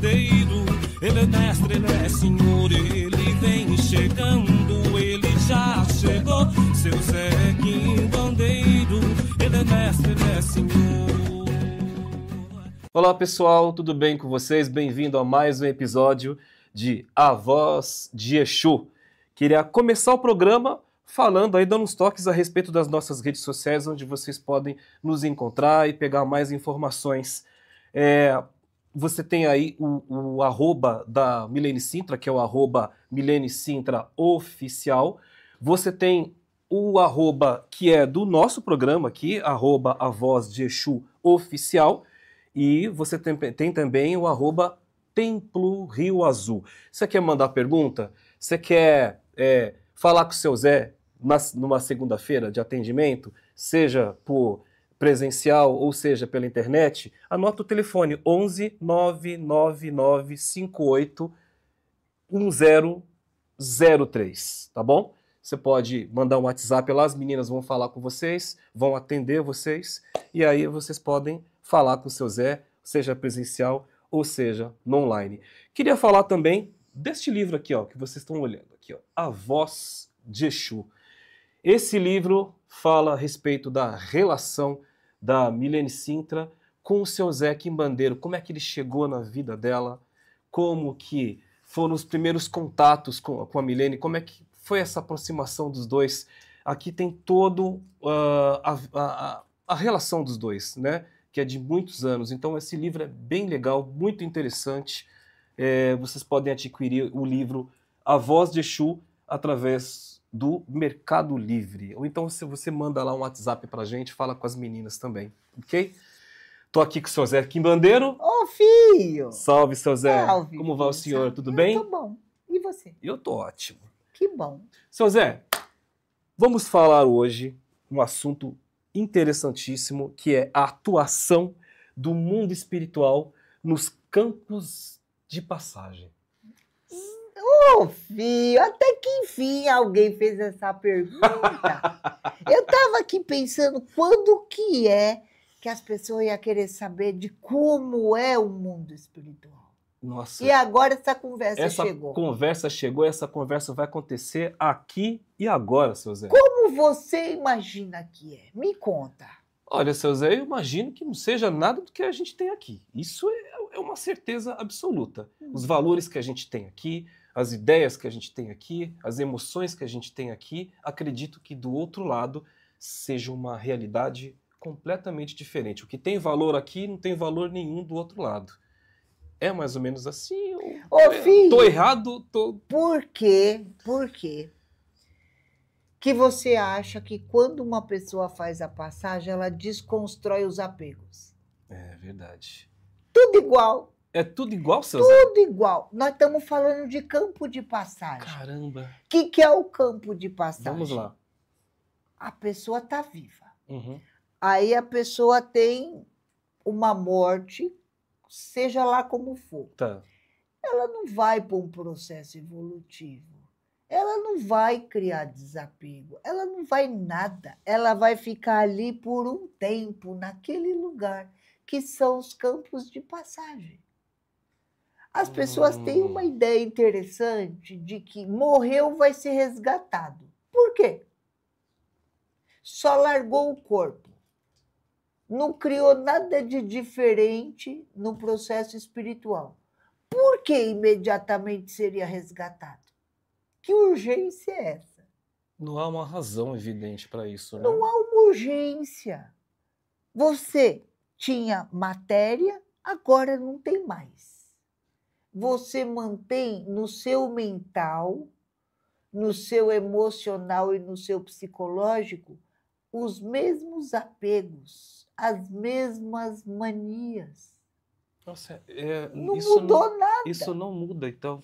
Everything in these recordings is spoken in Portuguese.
bandeiro. Ele é mestre, ele é senhor, ele vem chegando, ele já chegou. Seu Zé Quimbandeiro, ele é mestre, ele é senhor. Olá pessoal, tudo bem com vocês? Bem-vindo a mais um episódio de A Voz de Exu. Queria começar o programa falando aí, dando uns toques a respeito das nossas redes sociais, onde vocês podem nos encontrar e pegar mais informações. Você tem aí o arroba da Milene Sintra, que é o arroba Milene Sintra Oficial. Você tem o arroba que é do nosso programa aqui, arroba A Voz de Exu Oficial. E você tem também o arroba Templo Rio Azul. Você quer mandar pergunta? Você quer falar com o seu Zé numa segunda-feira de atendimento, seja por presencial ou seja pela internet? Anota o telefone 11 999 58 1003, tá bom? Você pode mandar um WhatsApp lá, as meninas vão falar com vocês, vão atender vocês, e aí vocês podem falar com o seu Zé, seja presencial ou seja no online. Queria falar também deste livro aqui, ó, que vocês estão olhando aqui, ó, A Voz de Exu. Esse livro fala a respeito da relação da Milene Sintra com o seu Zé Quimbandeiro, como é que ele chegou na vida dela, como que foram os primeiros contatos com a Milene, como é que foi essa aproximação dos dois. Aqui tem todo a relação dos dois, né? Que é de muitos anos. Então esse livro é bem legal, muito interessante. Vocês podem adquirir o livro A Voz de Exu através do Mercado Livre. Ou então se você manda lá um WhatsApp pra gente, fala com as meninas também, ok? Tô aqui com o seu Zé Quimbandeiro. Ô, filho! Salve, seu Zé. Salve, Como vai o filho, senhor? salve. Tudo bem? Eu tô bom. E você? Eu tô ótimo. Que bom. Seu Zé, vamos falar hoje um assunto interessantíssimo, que é a atuação do mundo espiritual nos campos de passagem. Ô, filho, até que enfim alguém fez essa pergunta. Eu tava aqui pensando quando que as pessoas iam querer saber de como é o mundo espiritual. Nossa. E agora essa conversa chegou. Essa conversa vai acontecer aqui e agora, seu Zé. Como você imagina que é? Me conta. Olha, seu Zé, eu imagino que não seja nada do que a gente tem aqui. Isso é uma certeza absoluta. Os valores que a gente tem aqui, as ideias que a gente tem aqui, as emoções que a gente tem aqui, acredito que do outro lado seja uma realidade completamente diferente. O que tem valor aqui não tem valor nenhum do outro lado. É mais ou menos assim? Ô, filho, tô errado? Por quê? Por quê? Que você acha que quando uma pessoa faz a passagem, ela desconstrói os apegos? É verdade. Tudo igual. É tudo igual, seu Zé? Tudo igual. Nós estamos falando de campo de passagem. Caramba. O que é o campo de passagem? Vamos lá. A pessoa está viva. Uhum. Aí a pessoa tem uma morte, seja lá como for. Tá. Ela não vai para um processo evolutivo. Ela não vai criar desapego. Ela não vai nada. Ela vai ficar ali por um tempo, naquele lugar, que são os campos de passagem. As pessoas têm uma ideia interessante de que morreu, vai ser resgatado. Por quê? Só largou o corpo. Não criou nada de diferente no processo espiritual. Por que imediatamente seria resgatado? Que urgência é essa? Não há uma razão evidente para isso, né? Não há uma urgência. Você tinha matéria, agora não tem mais. Você mantém no seu mental, no seu emocional e no seu psicológico os mesmos apegos, as mesmas manias. Nossa, Não isso mudou nada. Isso não muda, então.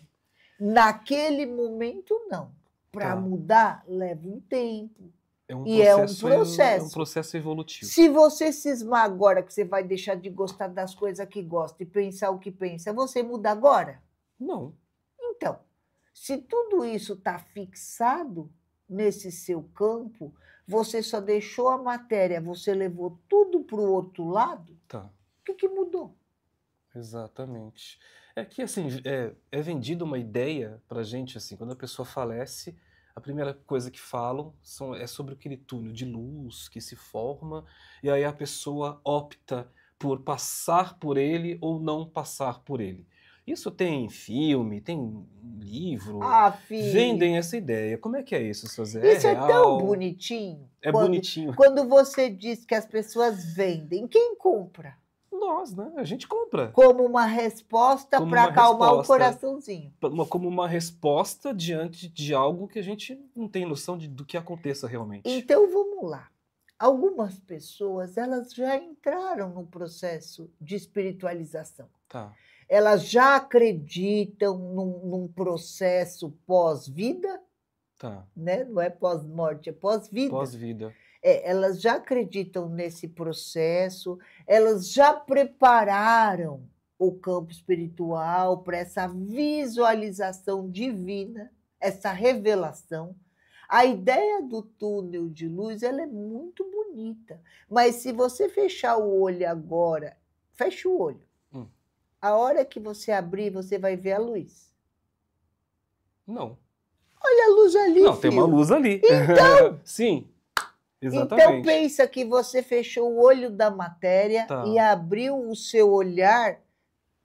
Naquele momento, não. Para Tá. mudar, leva um tempo. É um processo. É um processo evolutivo. Se você cismar agora que você vai deixar de gostar das coisas que gosta e pensar o que pensa, você muda agora? Não. Então, se tudo isso está fixado nesse seu campo, você só deixou a matéria, você levou tudo para o outro lado, Tá. o que mudou? Exatamente. É que assim, é vendida uma ideia pra gente assim, quando a pessoa falece, a primeira coisa que falam é sobre aquele túnel de luz que se forma, e aí a pessoa opta por passar por ele ou não passar por ele. Isso tem filme, tem livro, Ah, filho, vendem essa ideia. Como é que é isso, seu Zé? É isso é tão real? bonitinho. É Quando, bonitinho. quando você diz que as pessoas vendem, quem compra? Nós, né? A gente compra. Como uma resposta Como para uma acalmar o resposta. coraçãozinho. Como uma resposta diante de algo que a gente não tem noção do que aconteça realmente. Então vamos lá. Algumas pessoas, elas já entraram no processo de espiritualização. Tá, Elas já acreditam num processo pós-vida, tá. né? Não é pós-morte, é pós-vida. Pós-vida. Elas já acreditam nesse processo, elas já prepararam o campo espiritual para essa visualização divina, essa revelação. A ideia do túnel de luz, ela é muito bonita, mas se você fechar o olho agora, fecha o olho. A hora que você abrir, você vai ver a luz. Não. Olha a luz ali, Não, tem uma filho. luz ali. Então, Sim, então exatamente. pensa que você fechou o olho da matéria Tá. e abriu o seu olhar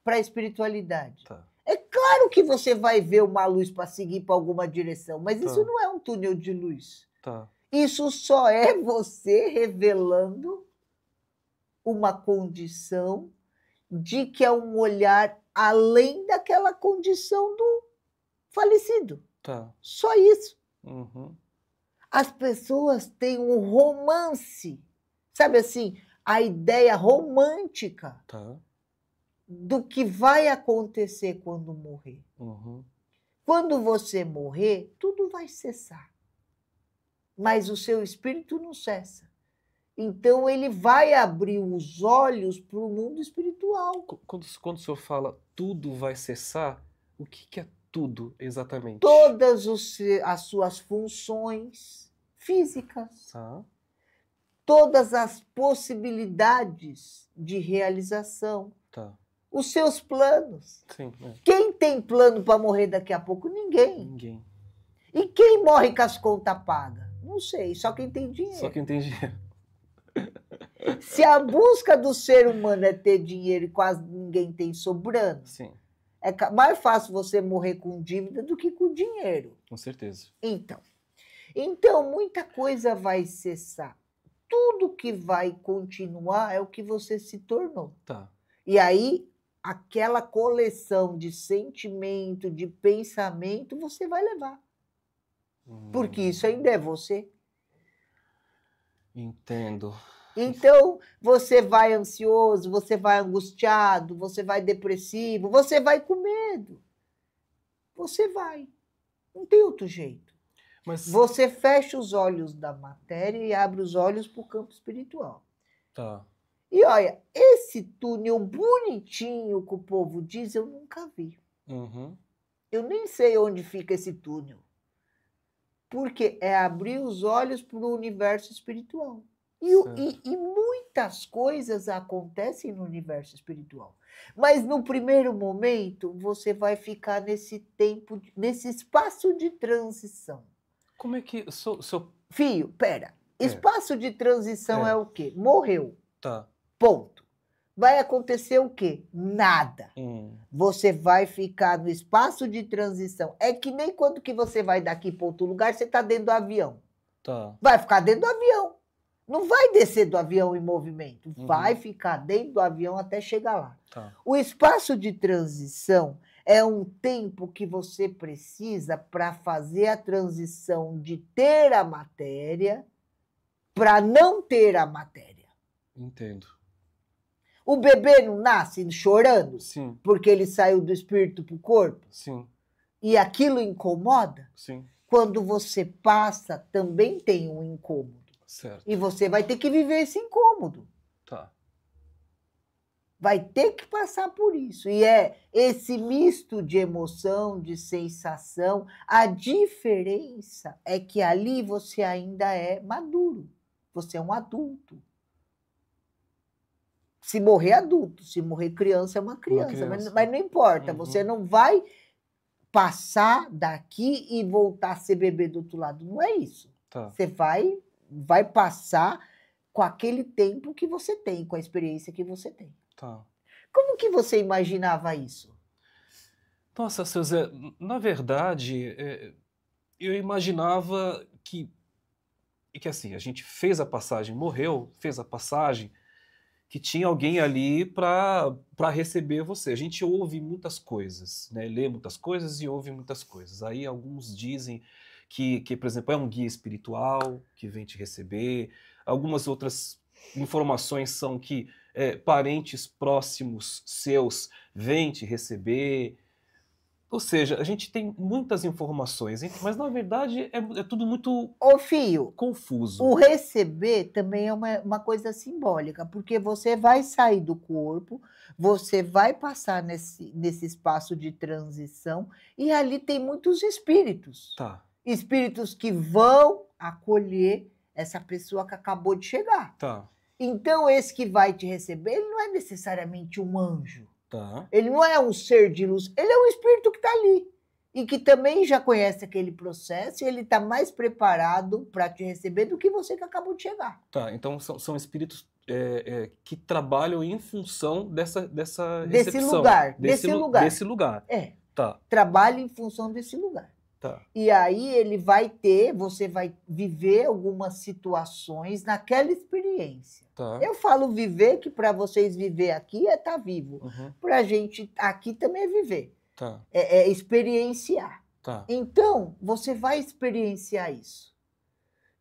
para a espiritualidade. Tá, É claro que você vai ver uma luz para seguir para alguma direção, mas isso Tá. não é um túnel de luz. tá. Isso só é você revelando uma condição de que é um olhar além daquela condição do falecido. Tá. Só isso. Uhum. As pessoas têm um romance, sabe assim, a ideia romântica Tá. do que vai acontecer quando morrer. Uhum. Quando você morrer, tudo vai cessar. Mas o seu espírito não cessa. Então ele vai abrir os olhos para o mundo espiritual. Quando o senhor fala tudo vai cessar, o que é tudo exatamente? Todas as suas funções físicas, Tá. todas as possibilidades de realização, Tá. os seus planos. Sim, Quem tem plano para morrer daqui a pouco? Ninguém. ninguém. E quem morre com as contas pagas? Não sei, só quem tem dinheiro. Só quem tem dinheiro. Se a busca do ser humano é ter dinheiro e quase ninguém tem sobrando, Sim, é mais fácil você morrer com dívida do que com dinheiro. com certeza. Então, muita coisa vai cessar. Tudo que vai continuar é o que você se tornou. Tá. E aí, aquela coleção de sentimento, de pensamento, você vai levar. Porque isso ainda é você. Entendo. Então, você vai ansioso, você vai angustiado, você vai depressivo, você vai com medo. Você vai. Não tem outro jeito. Mas Você fecha os olhos da matéria e abre os olhos para o campo espiritual. tá. E olha, esse túnel bonitinho que o povo diz, eu nunca vi. Uhum. Eu nem sei onde fica esse túnel. Porque é abrir os olhos para o universo espiritual. E muitas coisas acontecem no universo espiritual. Mas no primeiro momento, você vai ficar nesse tempo, nesse espaço de transição. Como é que. Filho, pera. Espaço de transição é o quê? Morreu. Tá. Ponto. Vai acontecer o quê? Nada. Você vai ficar no espaço de transição. É que nem quando que você vai daqui para outro lugar, você está dentro do avião. Tá. Vai ficar dentro do avião. Não vai descer do avião em movimento. Vai ficar dentro do avião até chegar lá. Tá. O espaço de transição é um tempo que você precisa para fazer a transição de ter a matéria para não ter a matéria. Entendo. O bebê não nasce chorando? Sim. Porque ele saiu do espírito para o corpo? Sim. E aquilo incomoda? Sim. Quando você passa, também tem um incômodo. Certo. E você vai ter que viver esse incômodo. Tá. Vai ter que passar por isso. E é esse misto de emoção, de sensação. A diferença é que ali você ainda é maduro. Você é um adulto. Se morrer adulto, se morrer criança é uma criança. Mas não importa, você não vai passar daqui e voltar a ser bebê do outro lado. Não é isso. Tá. Você vai passar com aquele tempo que você tem, com a experiência que você tem. Tá. Como que você imaginava isso? Nossa, seu Zé, na verdade, eu imaginava que assim, a gente fez a passagem, morreu, fez a passagem, que tinha alguém ali para receber você. A gente ouve muitas coisas, né? Lê muitas coisas e ouve muitas coisas. Aí alguns dizem que, por exemplo, é um guia espiritual que vem te receber. Algumas outras informações são que parentes próximos seus vêm te receber. Ou seja, a gente tem muitas informações, mas na verdade é tudo muito Ô, Fio, confuso. o receber também é uma coisa simbólica, porque você vai sair do corpo, você vai passar nesse espaço de transição, e ali tem muitos espíritos. Tá, Espíritos que vão acolher essa pessoa que acabou de chegar. tá, Então, esse que vai te receber, ele não é necessariamente um anjo. tá. Ele não é um ser de luz, ele é um espírito que está ali. E que também já conhece aquele processo e ele está mais preparado para te receber do que você que acabou de chegar. Tá, então são espíritos que trabalham em função dessa Desse recepção. lugar, Desse lugar. É, Tá, trabalha em função desse lugar. tá. E aí você vai viver algumas situações naquela experiência. Tá. Eu falo viver, que para vocês viver aqui é estar vivo. Uhum, Para a gente aqui também é viver, tá, é experienciar. tá. Então, você vai experienciar isso.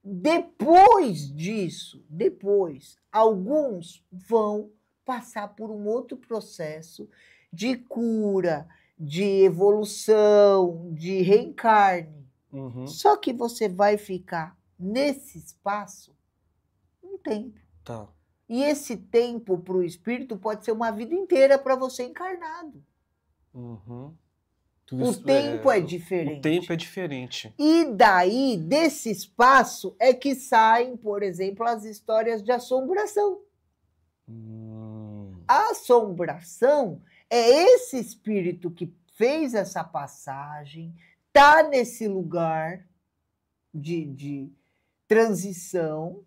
Depois disso, alguns vão passar por um outro processo de cura, de evolução, de reencarne. Uhum, Só que você vai ficar nesse espaço um tempo. tá. E esse tempo para o espírito pode ser uma vida inteira para você encarnado. Uhum. O tempo é diferente. O tempo é diferente. E daí, desse espaço, é que saem, por exemplo, as histórias de assombração. A assombração é esse espírito que fez essa passagem, está nesse lugar de transição,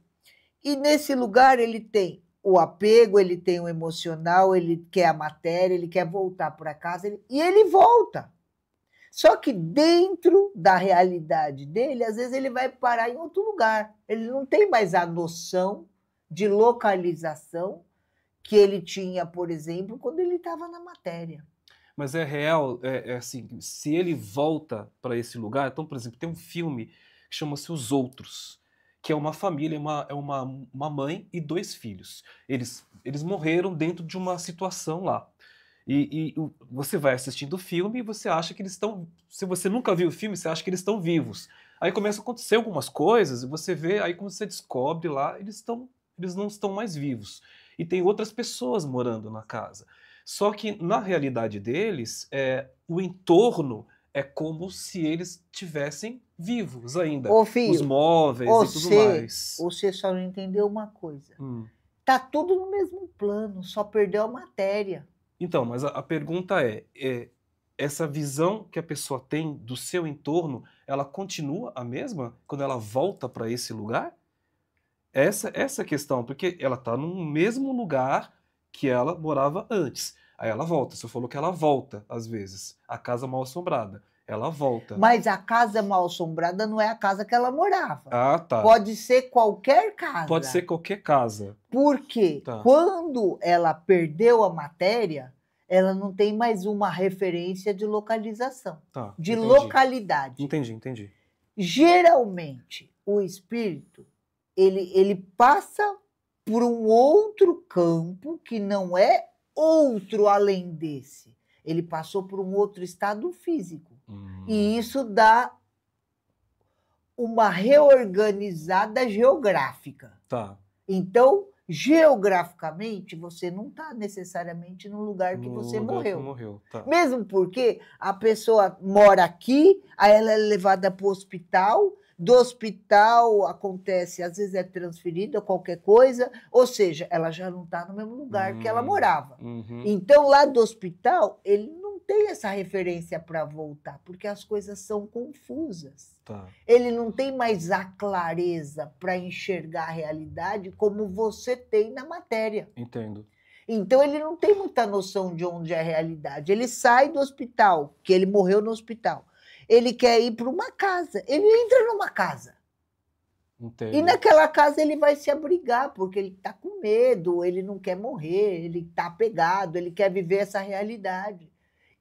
e nesse lugar ele tem o apego, ele tem o emocional, ele quer a matéria, ele quer voltar para casa, e ele volta. Só que dentro da realidade dele, às vezes ele vai parar em outro lugar. Ele não tem mais a noção de localização que ele tinha, por exemplo, quando ele estava na matéria. Mas é real, assim, se ele volta para esse lugar, então, por exemplo, tem um filme que chama-se Os Outros, que é uma família, uma mãe e 2 filhos. Eles morreram dentro de uma situação lá. E você vai assistindo o filme e você acha que eles estão... Se você nunca viu o filme, você acha que eles estão vivos. Aí começa a acontecer algumas coisas e você vê, aí quando você descobre lá, eles não estão mais vivos. E tem outras pessoas morando na casa. Só que, na realidade deles, o entorno é como se eles tivessem vivos ainda. Ô, filho, os móveis e tudo mais. Você só não entendeu uma coisa. Tá tudo no mesmo plano, só perdeu a matéria. Então, mas a pergunta essa visão que a pessoa tem do seu entorno, ela continua a mesma quando ela volta para esse lugar? Essa é a questão, porque ela está no mesmo lugar que ela morava antes. Aí ela volta. Você falou que ela volta, às vezes. A casa mal assombrada. Ela volta. Mas a casa mal assombrada não é a casa que ela morava. Ah, tá. Pode ser qualquer casa. Pode ser qualquer casa. Porque quando ela perdeu a matéria, ela não tem mais uma referência de localização, de localidade. Entendi. Geralmente, o espírito, ele passa por um outro campo que não é outro além desse. Ele passou por um outro estado físico. E isso dá uma reorganizada geográfica. Tá. Então, geograficamente, você não está necessariamente no lugar que você morreu. Tá. Mesmo porque a pessoa mora aqui, aí ela é levada para o hospital, Do hospital acontece, às vezes é transferida qualquer coisa, ou seja, ela já não está no mesmo lugar que ela morava. Uhum. Então, lá do hospital, ele não tem essa referência para voltar, porque as coisas são confusas. Tá. Ele não tem mais a clareza para enxergar a realidade como você tem na matéria. Entendo. Então, ele não tem muita noção de onde é a realidade. Ele sai do hospital, que ele morreu no hospital. Ele quer ir para uma casa. Ele entra numa casa. Entendo. E naquela casa ele vai se abrigar, porque ele está com medo, ele não quer morrer, ele está apegado, ele quer viver essa realidade.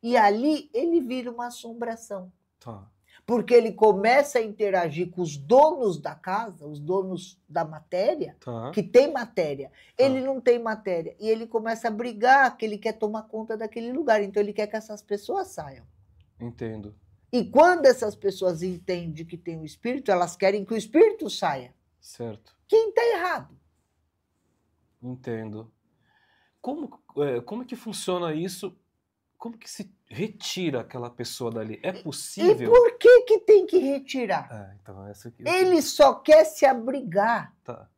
E ali ele vira uma assombração. Tá. Porque ele começa a interagir com os donos da casa, os donos da matéria, Tá. que tem matéria. Ele não tem matéria. E ele começa a brigar, que ele quer tomar conta daquele lugar. Então ele quer que essas pessoas saiam. Entendo. E quando essas pessoas entendem que tem o espírito, elas querem que o espírito saia. Certo. Quem está errado? Entendo. Como que funciona isso? Como que se retira aquela pessoa dali? É E possível? por que tem que retirar? Então essa aqui. Ele só quer se abrigar. Tá.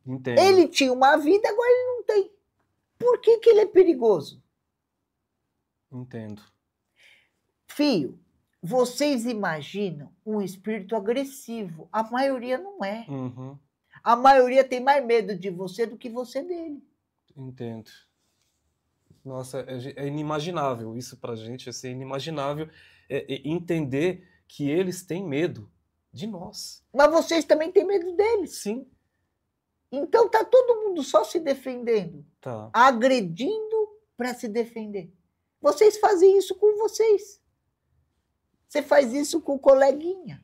Entendo. Ele tinha uma vida, agora ele não tem. Por que ele é perigoso? Entendo. Filho, vocês imaginam um espírito agressivo. A maioria não é. Uhum. A maioria tem mais medo de você do que você dele. Entendo. Nossa, é inimaginável isso pra gente, assim, é inimaginável entender que eles têm medo de nós. Mas vocês também têm medo deles. Sim. Então tá todo mundo só se defendendo, Tá. agredindo para se defender. Vocês fazem isso com vocês. Você faz isso com o coleguinha.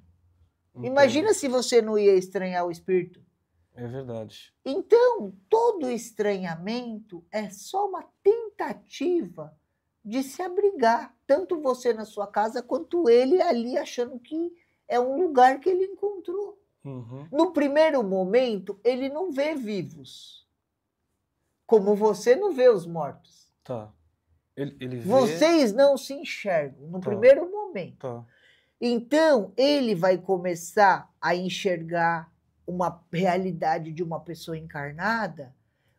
Entendo. Imagina se você não ia estranhar o espírito. É verdade. Então, todo estranhamento é só uma tentativa de se abrigar. Tanto você na sua casa, quanto ele ali achando que é um lugar que ele encontrou. Uhum. No primeiro momento, ele não vê vivos. Como você não vê os mortos. Tá. Ele vê... Vocês não se enxergam no Tá. primeiro momento. Tá. Então, ele vai começar a enxergar uma realidade de uma pessoa encarnada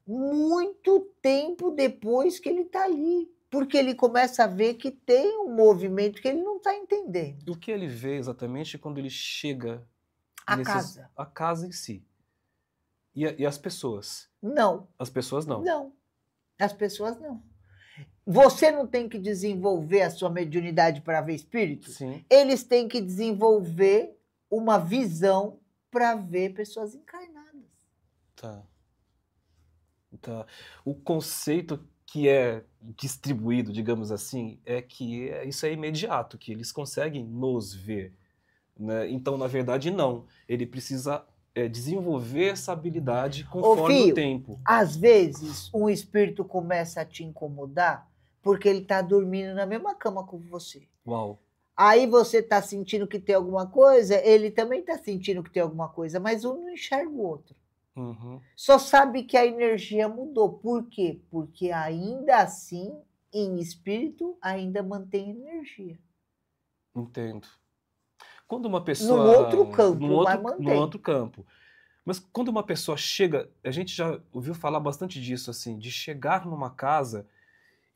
muito tempo depois que ele está ali. Porque ele começa a ver que tem um movimento que ele não está entendendo. O que ele vê exatamente quando ele chega... A casa. A casa em si. E as pessoas? Não. As pessoas não. Não. As pessoas não. Você não tem que desenvolver a sua mediunidade para ver espíritos? Sim. Eles têm que desenvolver uma visão para ver pessoas encarnadas. Tá. Tá. O conceito que é distribuído, digamos assim, é que isso é imediato, que eles conseguem nos ver, né? Então, na verdade, não. Ele precisa desenvolver essa habilidade conforme filho, o tempo. Às vezes, um espírito começa a te incomodar porque ele está dormindo na mesma cama com você. Uau. Aí você está sentindo que tem alguma coisa, ele também está sentindo que tem alguma coisa, mas um não enxerga o outro. Uhum. Só sabe que a energia mudou. Por quê? Porque ainda assim, em espírito, ainda mantém energia. Entendo. Quando uma pessoa... Num outro campo, mas mantém. Num outro campo. Mas quando uma pessoa chega... A gente já ouviu falar bastante disso, assim, de chegar numa casa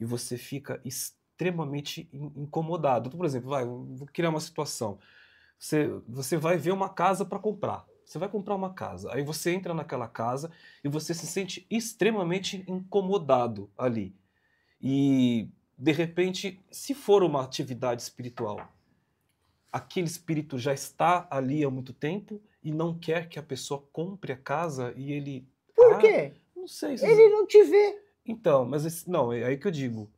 e você fica extremamente incomodado. Então, por exemplo, vou criar uma situação. Você vai ver uma casa para comprar. Você vai comprar uma casa. Aí você entra naquela casa e você se sente extremamente incomodado ali. E, de repente, se for uma atividade espiritual, aquele espírito já está ali há muito tempo e não quer que a pessoa compre a casa e ele... Por quê? Não sei. Ele não te vê. Então, mas não, é aí que eu digo.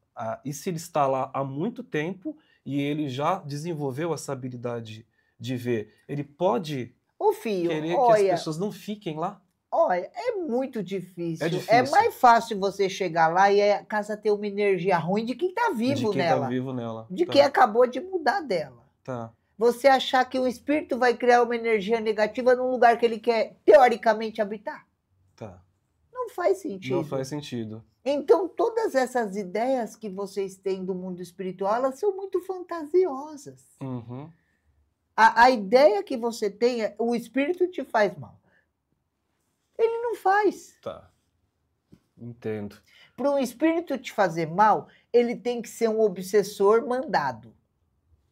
E se ele está lá há muito tempo e ele já desenvolveu essa habilidade de ver, ele pode Ô filho, querer que olha, as pessoas não fiquem lá? olha, é muito difícil. É difícil. É mais fácil você chegar lá e a casa ter uma energia ruim de quem está vivo De quem nela. tá vivo nela. De Tá. quem acabou de mudar dela. Tá. Você achar que um espírito vai criar uma energia negativa num lugar que ele quer, teoricamente, habitar. Tá. Não faz sentido. Não faz sentido. Então, todas essas ideias que vocês têm do mundo espiritual, elas são muito fantasiosas. Uhum. A ideia que você tem é o espírito te faz mal. Ele não faz. Tá. Entendo. Para um espírito te fazer mal, ele tem que ser um obsessor mandado.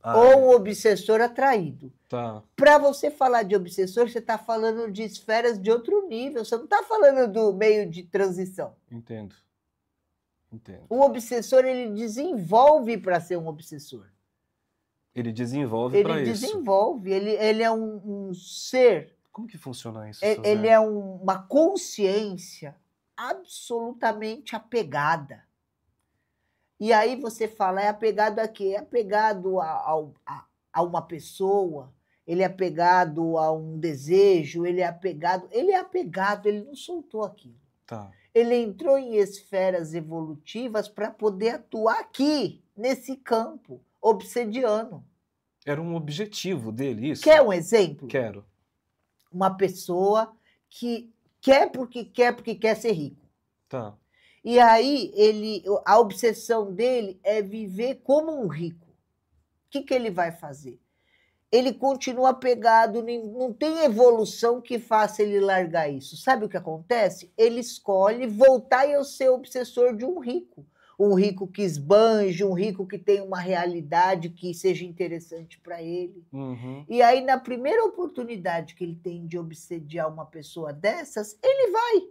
Ou um obsessor atraído. Tá. Para você falar de obsessor, você está falando de esferas de outro nível. Você não está falando do meio de transição. Entendo. Entendo. O obsessor, ele desenvolve para ser um obsessor. Ele desenvolve para Ele isso. desenvolve. Ele é um ser. Como que funciona isso, seu Ele Zé? é uma consciência absolutamente apegada. E aí você fala, é apegado a quê? É apegado a uma pessoa, ele é apegado a um desejo, ele é apegado, ele não soltou aquilo. Tá. Ele entrou em esferas evolutivas para poder atuar aqui, nesse campo obsidiano. Era um objetivo dele, isso? Quer um exemplo? Quero. Uma pessoa que quer porque quer ser rico. Tá. E aí, a obsessão dele é viver como um rico. O que ele vai fazer? Ele continua apegado, não tem evolução que faça ele largar isso. Sabe o que acontece? Ele escolhe voltar a ser obsessor de um rico. Um rico que esbanje, um rico que tem uma realidade que seja interessante para ele. Uhum. E aí, na primeira oportunidade que ele tem de obsediar uma pessoa dessas, ele vai.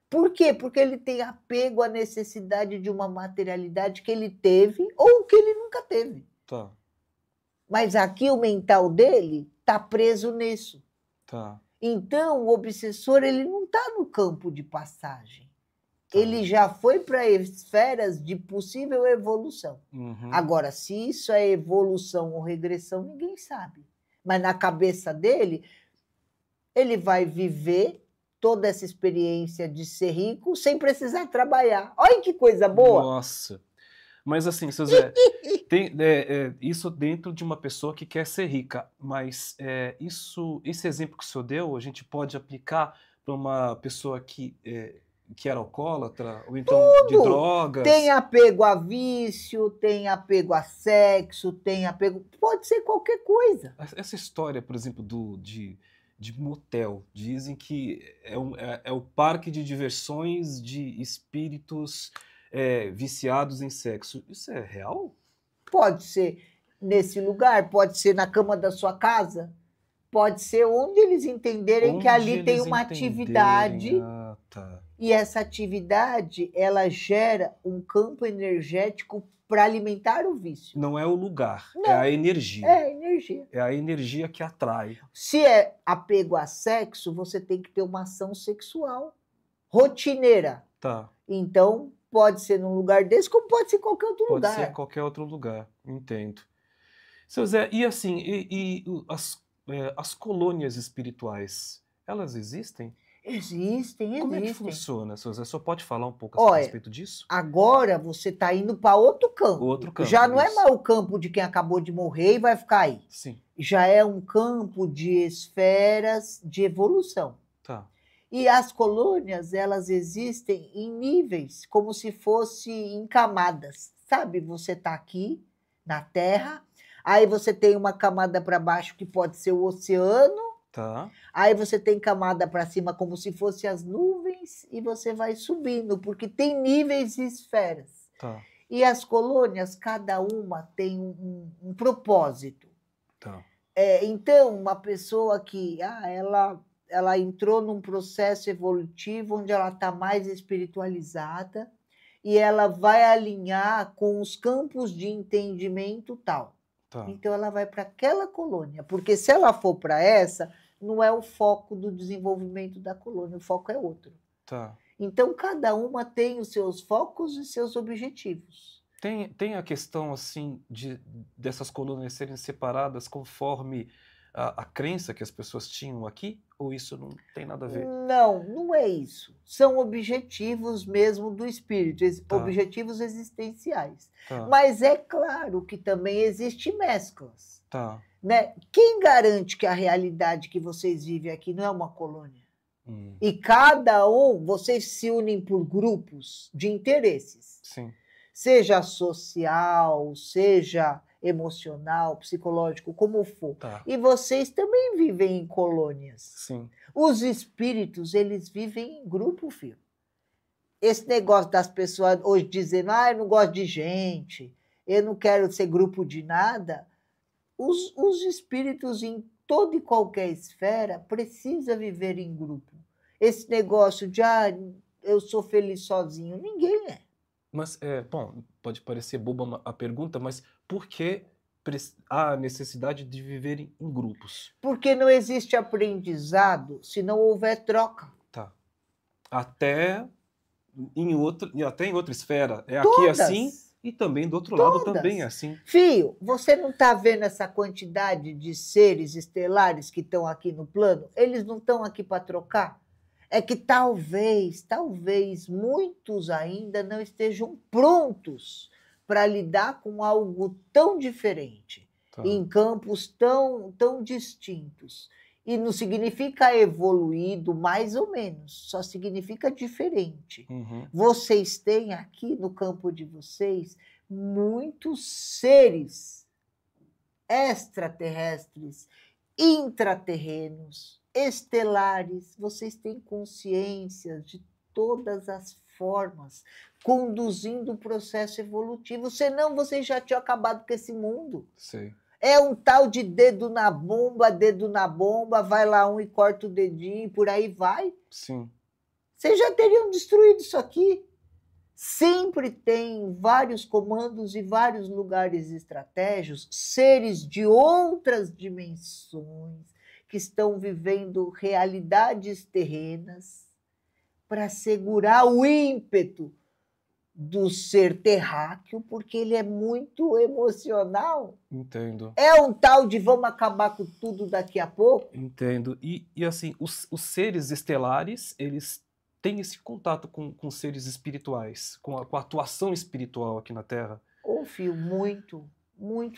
Por quê? Porque ele tem apego à necessidade de uma materialidade que ele teve ou que ele nunca teve. Tá. Mas aqui o mental dele está preso nisso. Tá. Então, o obsessor ele não está no campo de passagem. Tá. Ele já foi para esferas de possível evolução. Uhum. Agora, se isso é evolução ou regressão, ninguém sabe. Mas na cabeça dele, ele vai viver toda essa experiência de ser rico sem precisar trabalhar. Olha que coisa boa! Nossa! Mas assim, seu Zé, tem, isso dentro de uma pessoa que quer ser rica, mas esse exemplo que o senhor deu, a gente pode aplicar para uma pessoa que era alcoólatra, ou então de drogas? Tem apego a vício, tem apego a sexo, tem apego... Pode ser qualquer coisa. Essa história, por exemplo, de motel, dizem que é o parque de diversões de espíritos viciados em sexo. Isso é real? Pode ser nesse lugar, pode ser na cama da sua casa, pode ser onde eles entenderem que ali tem uma atividade. Ah, tá. E essa atividade, ela gera um campo energético para alimentar o vício. Não é o lugar, Não. é a energia. É energia. É a energia que atrai. Se é apego a sexo, você tem que ter uma ação sexual rotineira. Tá. Então, pode ser num lugar desse, como pode ser em qualquer outro Pode lugar. ser em qualquer outro lugar, entendo. Seu Zé, e assim, as colônias espirituais, elas existem? Existem. Como é que funciona, seu Zé? Só pode falar um pouco a Olha, respeito disso? Agora você está indo para outro campo. Outro campo, Já não é isso. mais o campo de quem acabou de morrer e vai ficar aí. Sim. Já é um campo de esferas de evolução. Tá. E as colônias, elas existem em níveis, como se fosse em camadas. Sabe, você está aqui na Terra, aí você tem uma camada para baixo que pode ser o oceano, Tá. aí você tem camada para cima como se fossem as nuvens e você vai subindo, porque tem níveis e esferas. Tá. E as colônias, cada uma tem um propósito. Tá. Então, uma pessoa que ela entrou num processo evolutivo onde ela está mais espiritualizada e ela vai alinhar com os campos de entendimento tal. Tá. Então, ela vai para aquela colônia, porque se ela for para essa, não é o foco do desenvolvimento da colônia, o foco é outro. Tá. Então, cada uma tem os seus focos e seus objetivos. Tem a questão, assim, dessas colônias serem separadas conforme a crença que as pessoas tinham aqui? Ou isso não tem nada a ver? Não é isso. São objetivos mesmo do espírito, Tá. objetivos existenciais. Tá. Mas é claro que também existem mesclas. Tá. Né? Quem garante que a realidade que vocês vivem aqui não é uma colônia? E cada vocês se unem por grupos de interesses. Sim. Seja social, seja emocional, psicológico, como for. Tá. E vocês também vivem em colônias. Sim. Os espíritos, eles vivem em grupo, filho. Esse negócio das pessoas hoje dizendo, eu não gosto de gente, eu não quero ser grupo de nada. Os espíritos em toda e qualquer esfera precisam viver em grupo. Esse negócio de, eu sou feliz sozinho, ninguém é. Mas, bom, pode parecer boba a pergunta, mas por que há a necessidade de viver em grupos? Porque não existe aprendizado se não houver troca. Tá. Até em outra esfera. É aqui Todas. assim e também do outro lado Todas. também é assim. Filho, você não está vendo essa quantidade de seres estelares que estão aqui no plano? Eles não estão aqui para trocar? É que talvez muitos ainda não estejam prontos para lidar com algo tão diferente, Tá. em campos tão distintos. E não significa evoluído, mais ou menos, só significa diferente. Uhum. Vocês têm aqui no campo de vocês muitos seres extraterrestres, intraterrenos, estelares. Vocês têm consciência de todas as formas, conduzindo o processo evolutivo. Senão vocês já tinham acabado com esse mundo. Sei. É um tal de dedo na bomba, vai lá um e corta o dedinho, e por aí vai. Sim. Vocês já teriam destruído isso aqui. Sempre tem vários comandos e vários lugares estratégicos, seres de outras dimensões que estão vivendo realidades terrenas para segurar o ímpeto do ser terráqueo, porque ele é muito emocional. Entendo. É um tal de vamos acabar com tudo daqui a pouco? Entendo. E assim, os seres estelares, eles têm esse contato com seres espirituais, com a atuação espiritual aqui na Terra? Ô, filho, muito.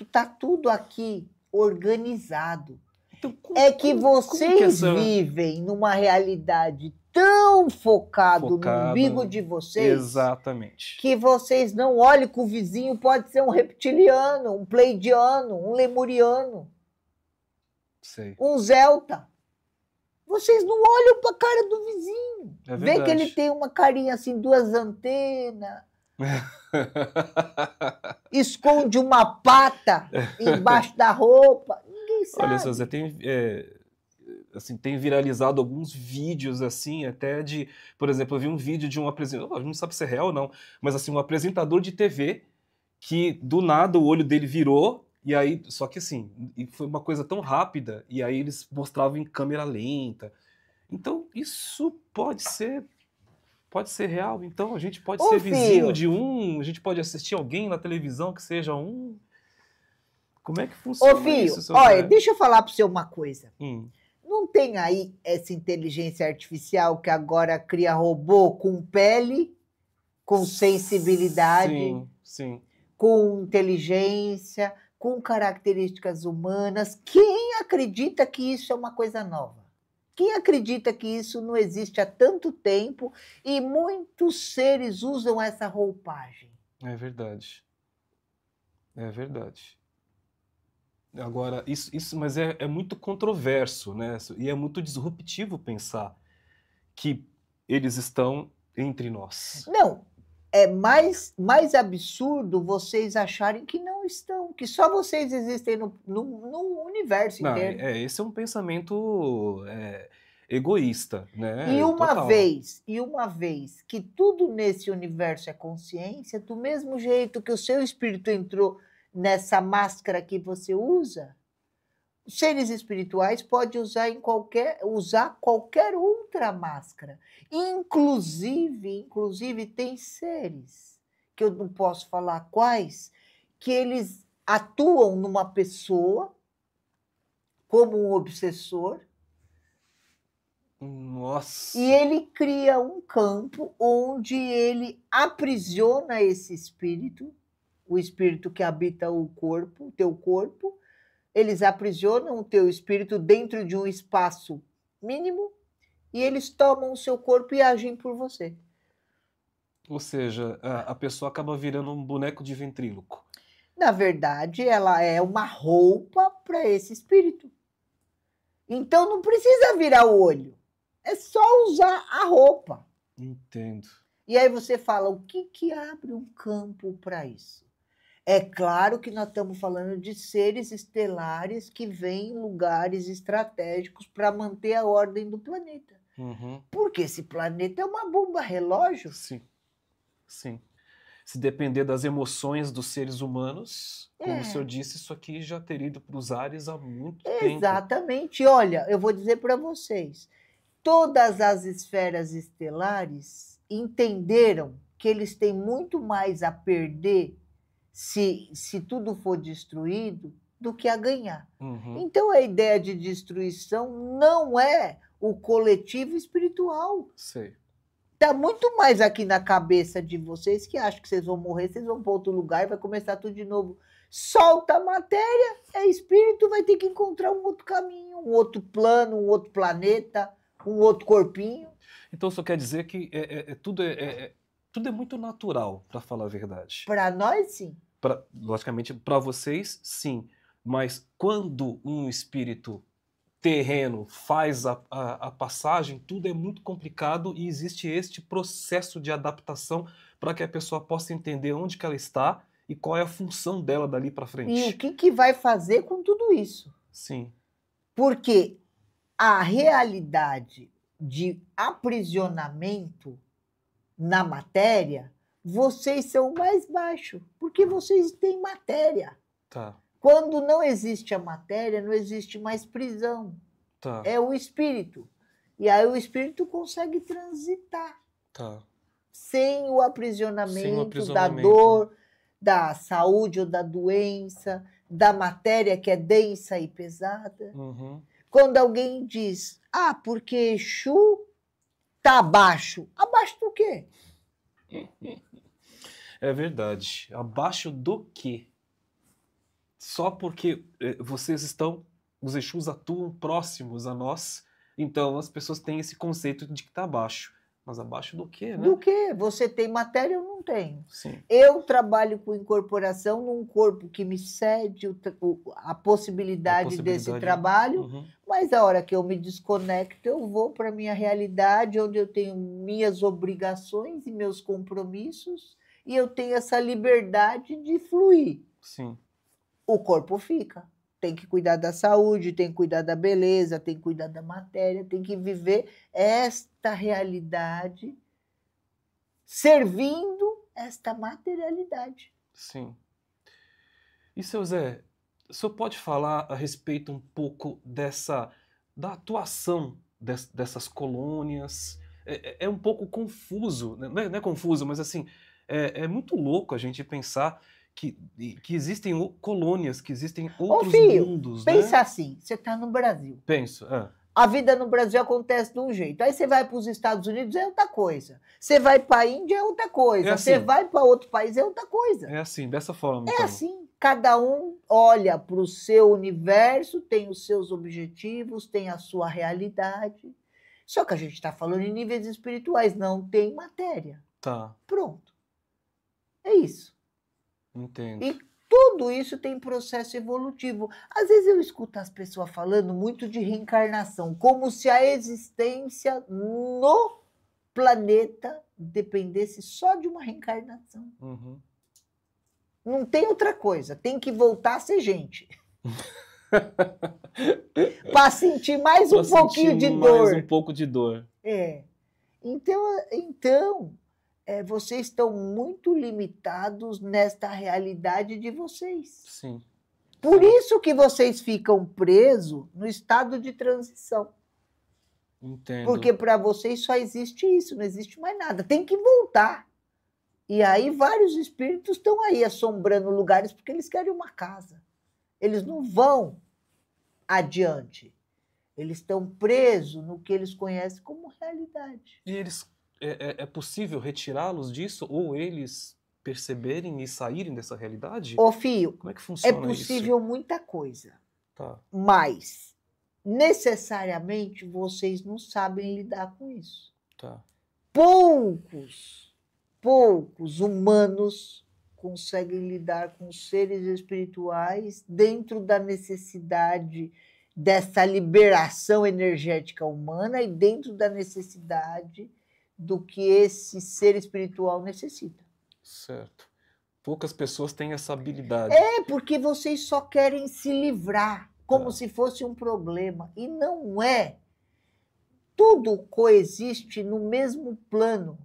Tá tudo aqui organizado. Então, É que como vocês essa- vivem numa realidade tão focado no Focado, umbigo de vocês, Exatamente. que vocês não olhem que o vizinho pode ser um reptiliano, um pleidiano, um lemuriano, Sei. um zelta. Vocês não olham para a cara do vizinho. É Vê que verdade. ele tem uma carinha assim, duas antenas, esconde uma pata embaixo da roupa. Ninguém sabe. Olha, Zé, tem viralizado alguns vídeos assim, até de, por exemplo, eu vi um vídeo de um apresentador, não sabe se é real ou não, mas assim, um apresentador de TV que do nada o olho dele virou, e aí, só que assim, e foi uma coisa tão rápida, e aí eles mostravam em câmera lenta. Então, isso pode ser real. Então, a gente pode Ô, ser vizinho filho. de um, a gente pode assistir alguém na televisão que seja um. Como é que Ô, funciona filho, isso, seu olha, Zé? deixa eu falar para você uma coisa. Hum, Não tem aí essa inteligência artificial que agora cria robô com pele, com sensibilidade, Sim, sim. com inteligência, com características humanas? Quem acredita que isso é uma coisa nova? Quem acredita que isso não existe há tanto tempo e muitos seres usam essa roupagem? É verdade. É verdade. Agora, mas é muito controverso, né? E é muito disruptivo pensar que eles estão entre nós. Não, é mais absurdo vocês acharem que não estão, que só vocês existem no universo Não, inteiro. esse é um pensamento egoísta, né? E uma Total. vez que tudo nesse universo é consciência, do mesmo jeito que o seu espírito entrou nessa máscara que você usa, os seres espirituais podem usar qualquer outra máscara. Inclusive tem seres, que eu não posso falar quais, que eles atuam numa pessoa como um obsessor, Nossa. e ele cria um campo onde ele aprisiona esse espírito, o espírito que habita o corpo, o teu corpo. Eles aprisionam o teu espírito dentro de um espaço mínimo e eles tomam o seu corpo e agem por você. Ou seja, a pessoa acaba virando um boneco de ventríloco. Na verdade, ela é uma roupa para esse espírito. Então não precisa virar o olho. É só usar a roupa. Entendo. E aí você fala, o que abre um campo para isso? É claro que nós estamos falando de seres estelares que vêm em lugares estratégicos para manter a ordem do planeta. Uhum. Porque esse planeta é uma bomba relógio. Sim, sim. Se depender das emoções dos seres humanos, como o senhor disse, isso aqui já teria ido para os ares há muito tempo. Exatamente. Olha, eu vou dizer para vocês, todas as esferas estelares entenderam que eles têm muito mais a perder se tudo for destruído do que a ganhar. Uhum. Então a ideia de destruição não é o coletivo espiritual. Sei. Está muito mais aqui na cabeça de vocês que acham que vocês vão morrer, vocês vão para outro lugar e vai começar tudo de novo. Solta a matéria, é espírito, vai ter que encontrar um outro caminho, um outro plano, um outro planeta, um outro corpinho. Então, isso quer dizer que tudo é muito natural, para falar a verdade. Para nós, sim. Logicamente, para vocês, sim. Mas quando um espírito terreno faz a passagem, tudo é muito complicado e existe este processo de adaptação para que a pessoa possa entender onde que ela está e qual é a função dela dali para frente. E o que vai fazer com tudo isso? Sim. Porque a realidade de aprisionamento na matéria, vocês são mais baixos, porque vocês têm matéria. Tá. Quando não existe a matéria, não existe mais prisão. Tá. É o espírito. E aí o espírito consegue transitar. Tá. Sem o aprisionamento, da aprisionamento. dor, da saúde ou da doença, da matéria que é densa e pesada. Uhum. Quando alguém diz, porque Exu está abaixo. Abaixo do quê? É verdade. Abaixo do quê? Só porque os Exus atuam próximos a nós, então as pessoas têm esse conceito de que está abaixo. Mas abaixo do quê, né? Do quê? Você tem matéria, eu não tenho. Sim. Eu trabalho com incorporação num corpo que me cede a possibilidade desse trabalho, Uhum. mas a hora que eu me desconecto, eu vou para a minha realidade, onde eu tenho minhas obrigações e meus compromissos, e eu tenho essa liberdade de fluir. Sim. O corpo fica. Tem que cuidar da saúde, tem que cuidar da beleza, tem que cuidar da matéria, tem que viver esta realidade servindo esta materialidade. Sim. E, seu Zé, o senhor pode falar a respeito um pouco da atuação dessas colônias? É um pouco confuso, né? Não é confuso, mas assim, é muito louco a gente pensar que existem colônias, que existem outros mundos, pensa né? assim, você está no Brasil. Penso. A vida no Brasil acontece de um jeito. Aí você vai para os Estados Unidos, é outra coisa. Você vai para a Índia, é outra coisa. É assim. Você vai para outro país, é outra coisa. É assim, dessa forma. É então. assim. Cada um olha para o seu universo, tem os seus objetivos, tem a sua realidade. Só que a gente está falando em níveis espirituais, não tem matéria. Tá. Pronto. É isso. Entendo. E tudo isso tem processo evolutivo. Às vezes eu escuto as pessoas falando muito de reencarnação, como se a existência no planeta dependesse só de uma reencarnação. Uhum. Não tem outra coisa, tem que voltar a ser gente. Para sentir mais um pouquinho de dor. Mais um pouco de dor. Então vocês estão muito limitados nesta realidade de vocês. Sim. Por isso que vocês ficam presos no estado de transição. Entendo. Porque para vocês só existe isso, não existe mais nada. Tem que voltar. E aí vários espíritos estão aí assombrando lugares porque eles querem uma casa. Eles não vão adiante. Eles estão presos no que eles conhecem como realidade. E eles... É possível retirá-los disso ou eles perceberem e saírem dessa realidade? Ô, filho, como é que funciona isso? É possível muita coisa. Tá. Mas, necessariamente, vocês não sabem lidar com isso. Tá. Poucos humanos conseguem lidar com seres espirituais dentro da necessidade dessa liberação energética humana e dentro da necessidade do que esse ser espiritual necessita. Certo. Poucas pessoas têm essa habilidade. É porque vocês só querem se livrar, como Tá. se fosse um problema. E não é. Tudo coexiste no mesmo plano,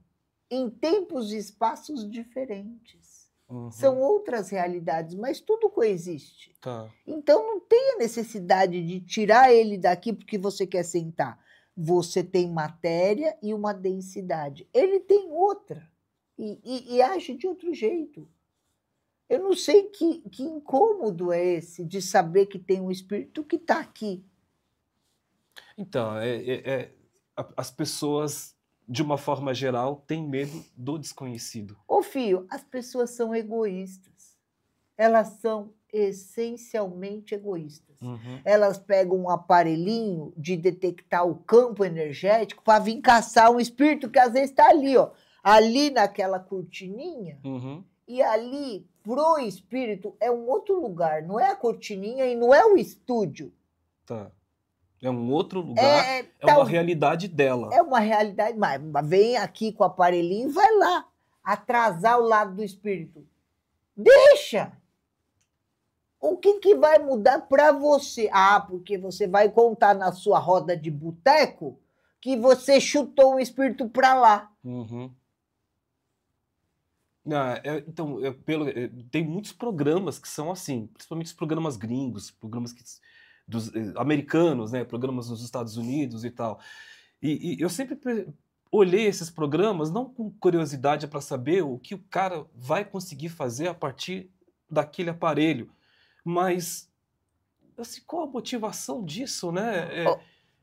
em tempos e espaços diferentes. Uhum. São outras realidades, mas tudo coexiste. Tá. Então não tem a necessidade de tirar ele daqui porque você quer sentar. Você tem matéria e uma densidade. Ele tem outra. E age de outro jeito. Eu não sei que incômodo é esse de saber que tem um espírito que está aqui. Então, as pessoas, de uma forma geral, têm medo do desconhecido. Ô filho, as pessoas são egoístas. Elas são essencialmente egoístas. Uhum. Elas pegam um aparelhinho de detectar o campo energético para vir caçar um espírito que às vezes está ali, ó, ali naquela cortininha, Uhum. e ali, pro espírito, é um outro lugar, não é a cortininha e não é o estúdio. Tá. É um outro lugar, é tal- uma realidade dela. É uma realidade, mas vem aqui com o aparelhinho e vai lá atrasar o lado do espírito. Deixa! O que vai mudar para você? Ah, porque você vai contar na sua roda de boteco que você chutou um espírito para lá. Uhum. Então, tem muitos programas que são assim, principalmente os programas gringos, programas dos americanos, né, programas nos Estados Unidos e tal. E eu sempre olhei esses programas não com curiosidade para saber o que o cara vai conseguir fazer a partir daquele aparelho, mas assim, qual a motivação disso, né?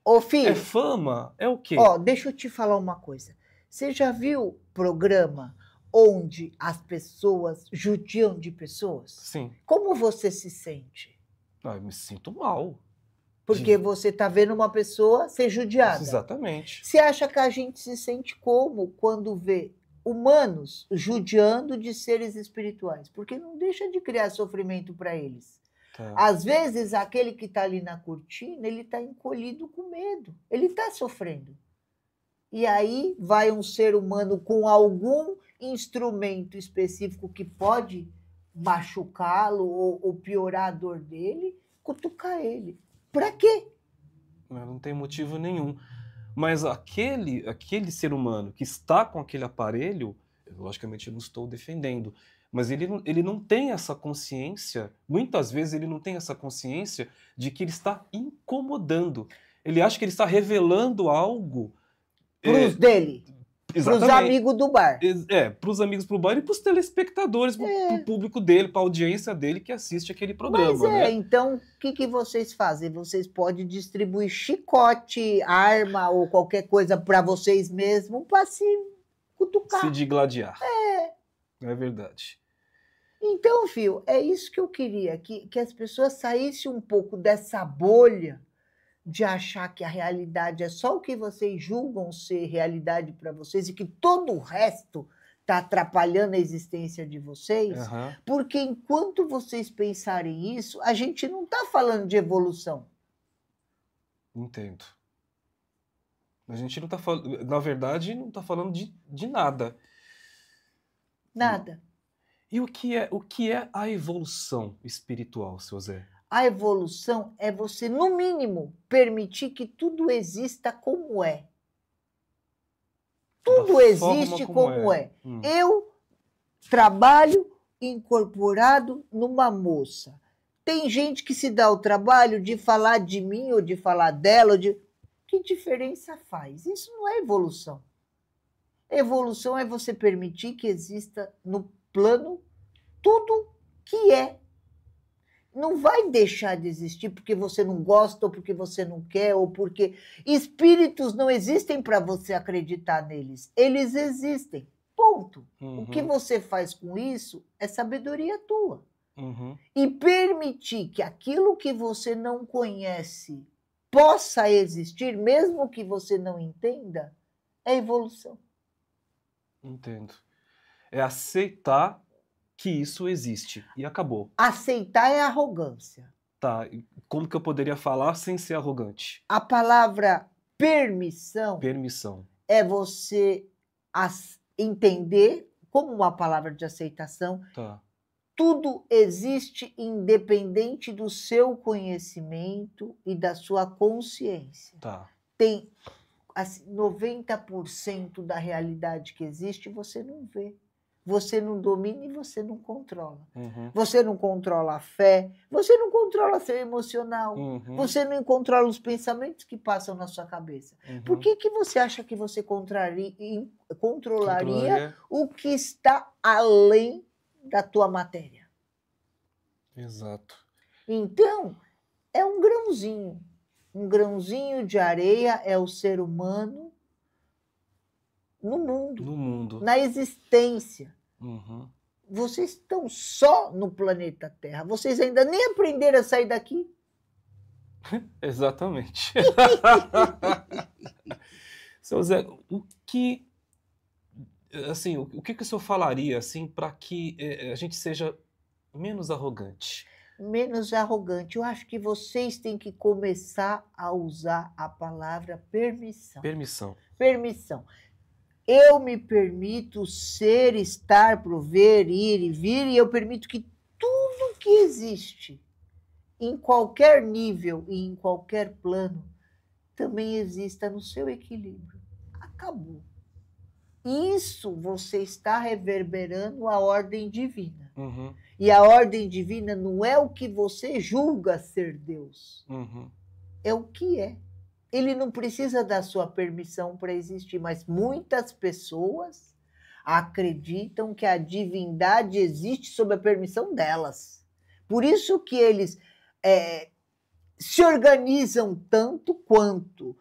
Ô filho, É fama? É o quê? ó, deixa eu te falar uma coisa. Você já viu programa onde as pessoas judiam de pessoas? Sim. Como você se sente? Eu me sinto mal. Porque você está vendo uma pessoa ser judiada. Exatamente. Você acha que a gente se sente como quando vê humanos judiando de seres espirituais? Porque não deixa de criar sofrimento para eles. Tá. Às vezes, aquele que está ali na cortina, ele está encolhido com medo. Ele está sofrendo. E aí vai um ser humano com algum instrumento específico que pode machucá-lo ou piorar a dor dele, cutucar ele. Para quê? Não tem motivo nenhum. Mas aquele ser humano que está com aquele aparelho, logicamente eu não estou defendendo, mas ele não tem essa consciência, muitas vezes ele não tem essa consciência de que ele está incomodando. Ele acha que ele está revelando algo. Para os dele. Para os amigos do bar. Para os amigos do bar e para os telespectadores, para o público dele, para a audiência dele que assiste aquele programa. Mas né? Então o que vocês fazem? Vocês podem distribuir chicote, arma ou qualquer coisa para vocês mesmos para se cutucar. Se digladiar. É verdade. Então, filho, é isso que eu queria, que as pessoas saíssem um pouco dessa bolha de achar que a realidade é só o que vocês julgam ser realidade para vocês e que todo o resto está atrapalhando a existência de vocês, porque enquanto vocês pensarem isso, a gente não está falando de evolução. Entendo. A gente não está falando, na verdade, não está falando de nada. Nada. E o que é a evolução espiritual, seu Zé? A evolução é você, no mínimo, permitir que tudo exista como é. Tudo existe como é. Eu trabalho incorporado numa moça. Tem gente que se dá o trabalho de falar de mim ou de falar dela. Que diferença faz? Isso não é evolução. Evolução é você permitir que exista no plano tudo que é. Não vai deixar de existir porque você não gosta, ou porque você não quer, ou porque espíritos não existem para você acreditar neles. Eles existem. Ponto. O que você faz com isso é sabedoria tua. E permitir que aquilo que você não conhece possa existir, mesmo que você não entenda, é evolução. Entendo. É aceitar que isso existe e acabou. Aceitar é arrogância. Tá, e como que eu poderia falar sem ser arrogante? A palavra permissão Permissão. é você entender, como uma palavra de aceitação, Tá, tudo existe independente do seu conhecimento e da sua consciência. tá. Tem assim, 90% da realidade que existe você não vê. Você não domina e você não controla. Uhum. Você não controla a fé, você não controla seu emocional, Uhum. você não controla os pensamentos que passam na sua cabeça. Uhum. Por que você acha que você controlaria Controlaria. o que está além da tua matéria? Exato. Então, é um grãozinho. Um grãozinho de areia é o ser humano no mundo, No mundo. na existência. Uhum. Vocês estão só no planeta Terra. Vocês ainda nem aprenderam a sair daqui. Exatamente. Seu Zé, o que, assim, o que o senhor falaria assim para que a gente seja menos arrogante? Menos arrogante. Eu acho que vocês têm que começar a usar a palavra permissão. Permissão. Permissão. Eu me permito ser, estar, prover, ir e vir, e eu permito que tudo que existe, em qualquer nível e em qualquer plano, também exista no seu equilíbrio. Acabou. Isso você está reverberando a ordem divina. Uhum. E a ordem divina não é o que você julga ser Deus, Uhum. é o que é. Ele não precisa da sua permissão para existir, mas muitas pessoas acreditam que a divindade existe sob a permissão delas. Por isso que eles se organizam tanto quanto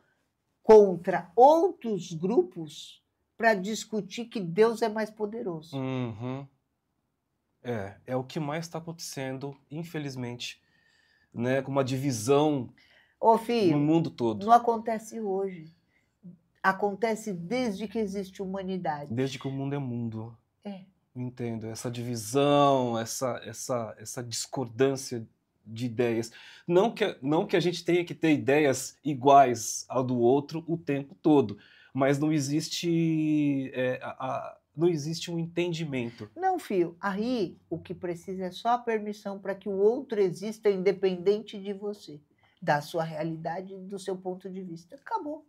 contra outros grupos para discutir que Deus é mais poderoso. Uhum. É o que mais está acontecendo, infelizmente, né, com uma divisão Ô no filho, mundo todo, não acontece hoje. Acontece desde que existe humanidade. desde que o mundo é mundo. É. Entendo, essa divisão, essa discordância de ideias. Não que a gente tenha que ter ideias iguais ao do outro o tempo todo, mas não existe, não existe um entendimento. Não, filho, aí o que precisa é só a permissão para que o outro exista independente de você, da sua realidade e do seu ponto de vista. Acabou.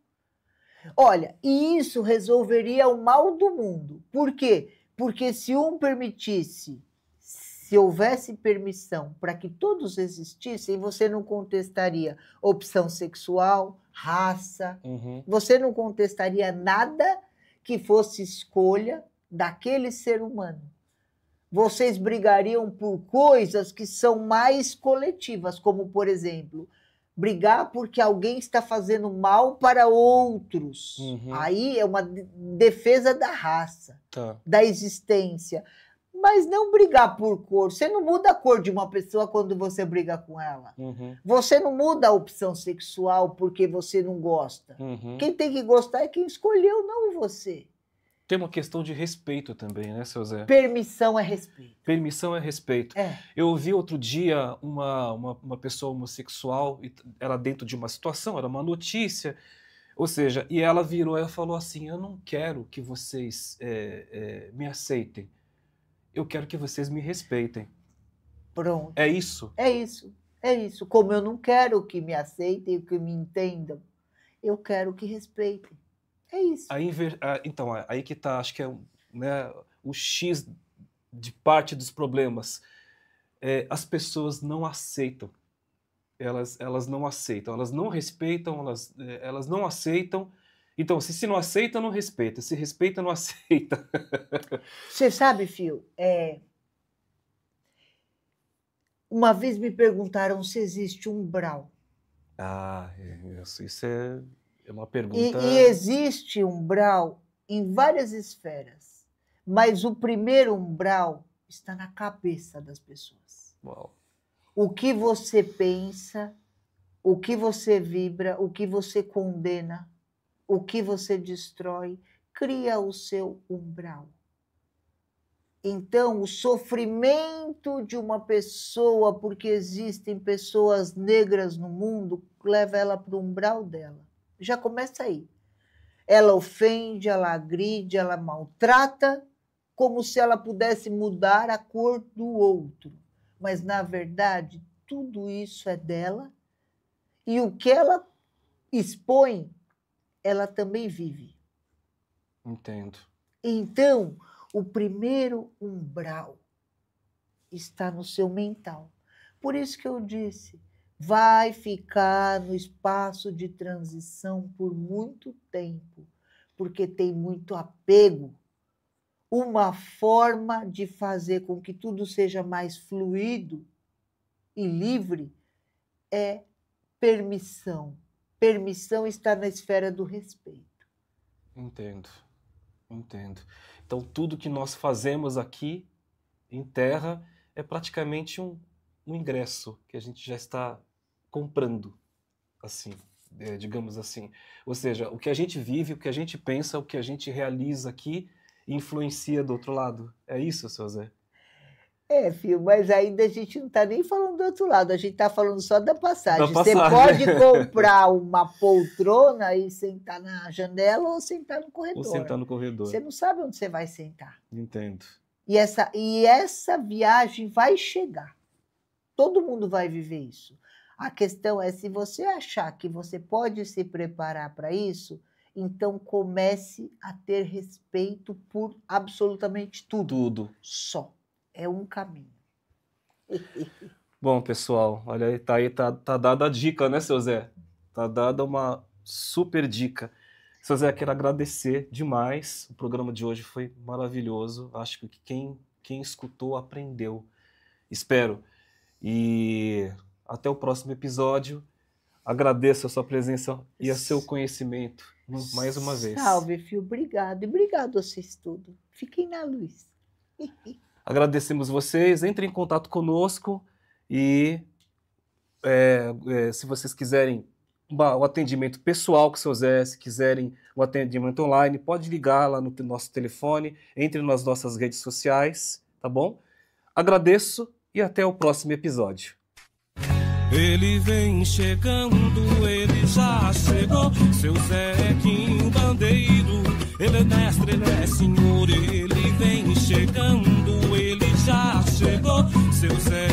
Olha, e isso resolveria o mal do mundo. Por quê? Porque se um permitisse, se houvesse permissão para que todos existissem, você não contestaria opção sexual, raça, Uhum. você não contestaria nada que fosse escolha daquele ser humano. Vocês brigariam por coisas que são mais coletivas, como, por exemplo, brigar porque alguém está fazendo mal para outros. Uhum. Aí é uma defesa da raça, Tá. da existência. Mas não brigar por cor. Você não muda a cor de uma pessoa quando você briga com ela. Uhum. Você não muda a opção sexual porque você não gosta. Uhum. Quem tem que gostar é quem escolheu, não você. Tem uma questão de respeito também, né, seu Zé? Permissão é respeito. Permissão é respeito. É. Eu ouvi outro dia uma pessoa homossexual, ela dentro de uma situação, era uma notícia, ou seja, e ela virou e falou assim, eu não quero que vocês me aceitem, eu quero que vocês me respeitem. Pronto. É isso? É isso. É isso. Como eu não quero que me aceitem, que me entendam, eu quero que respeitem. É isso. Então, aí que tá, acho que é, né, o X de parte dos problemas. As pessoas não aceitam. Elas não aceitam, elas não respeitam, elas não aceitam. Então, se não aceita, não respeita. Se respeita, não aceita. Você sabe, Fio, uma vez me perguntaram se existe umbral. Ah, isso é uma pergunta... E existe umbral em várias esferas, mas o primeiro umbral está na cabeça das pessoas. Uau. O que você pensa, o que você vibra, o que você condena, o que você destrói, cria o seu umbral. Então, o sofrimento de uma pessoa, porque existem pessoas negras no mundo, leva ela para o umbral dela. Já começa aí. Ela ofende, ela agride, ela maltrata, como se ela pudesse mudar a cor do outro. Mas, na verdade, tudo isso é dela, e o que ela expõe, ela também vive. Entendo. Então, o primeiro umbral está no seu mental. Por isso que eu disse, vai ficar no espaço de transição por muito tempo, porque tem muito apego. Uma forma de fazer com que tudo seja mais fluido e livre é permissão. Permissão está na esfera do respeito. Entendo. Entendo. Então, tudo que nós fazemos aqui em Terra é praticamente um ingresso que a gente já está comprando, assim, digamos assim. Ou seja, o que a gente vive, o que a gente pensa, o que a gente realiza aqui, influencia do outro lado. É isso, seu Zé? É, filho, mas ainda a gente não está nem falando do outro lado, a gente está falando só da passagem. Da passagem. Você pode comprar uma poltrona e sentar na janela ou sentar no corredor. Ou sentar no corredor. Você não sabe onde você vai sentar. Entendo. E essa viagem vai chegar. Todo mundo vai viver isso. A questão é, se você achar que você pode se preparar para isso, então comece a ter respeito por absolutamente tudo. Tudo. Só. É um caminho. Bom, pessoal, olha aí, tá dada a dica, né, seu Zé? Tá dada uma super dica. Seu Zé, quero agradecer demais. O programa de hoje foi maravilhoso. Acho que quem escutou aprendeu. Espero. E até o próximo episódio. Agradeço a sua presença e a seu conhecimento mais uma vez. Salve, filho. Obrigado. E obrigado a vocês todos. Fiquem na luz. Agradecemos vocês. Entrem em contato conosco e se vocês quiserem o atendimento pessoal com o seu Zé, se quiserem o atendimento online, pode ligar lá no nosso telefone, entre nas nossas redes sociais, tá bom? Agradeço e até o próximo episódio. Ele vem chegando, ele já chegou, seu Zequinho Bandeiro. Ele é mestre, ele é senhor, ele vem chegando, ele já chegou, seu Zé